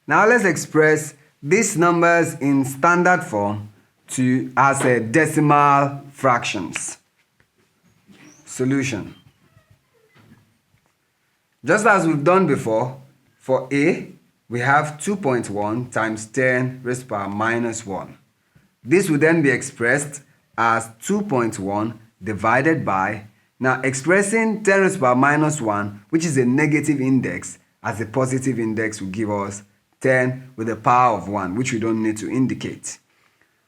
Now let's express these numbers in standard form as decimal fractions. Solution. Just as we've done before, for A, we have 2.1 times 10 raised to the power minus 1. This will then be expressed as 2.1 divided by, now expressing 10 raised to the power minus 1, which is a negative index, as a positive index will give us 10 with the power of 1, which we don't need to indicate.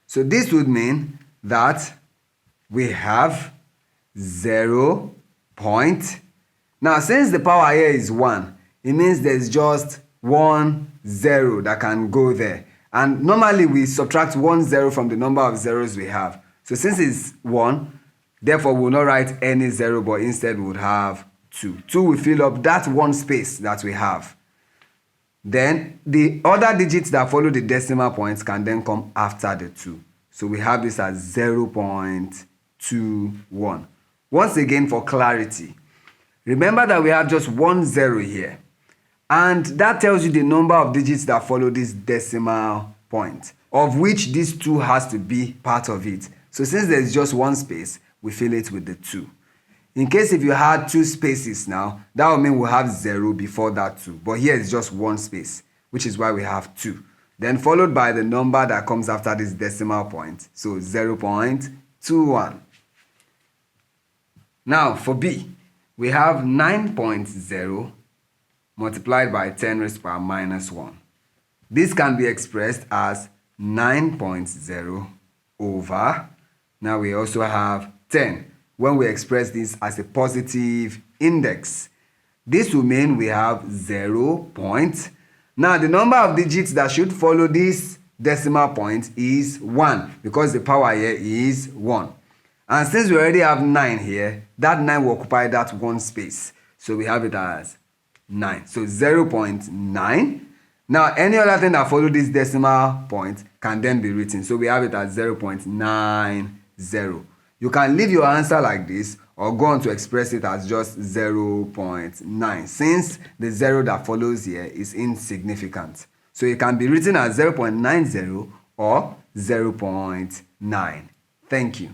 So this would mean that we have 0. Now since the power here is 1, it means there's just 1 0 that can go there. And normally we subtract 1 0 from the number of zeros we have. So since it's 1, therefore we will not write any 0, but instead we would have 2. 2 will fill up that one space that we have. Then the other digits that follow the decimal points can then come after the 2. So we have this as 0.21. Once again, for clarity, remember that we have just 1 0 here. And that tells you the number of digits that follow this decimal point, of which this 2 has to be part of it. So since there's just one space, we fill it with the 2. In case if you had 2 spaces now, that would mean we'll have 0 before that 2. But here it's just one space, which is why we have 2. Then followed by the number that comes after this decimal point. So 0.21. Now for B, we have 9.0 multiplied by 10 raised to the power minus 1. This can be expressed as 9.0 over, now we also have 10. When we express this as a positive index, this will mean we have 0. Now the number of digits that should follow this decimal point is 1, because the power here is 1. And since we already have 9 here, that 9 will occupy that one space. So we have it as 9. So 0.9. Now any other thing that follows this decimal point can then be written. So we have it as 0.90. You can leave your answer like this or go on to express it as just 0.9, since the 0 that follows here is insignificant. So it can be written as 0.90 or 0.9. Thank you.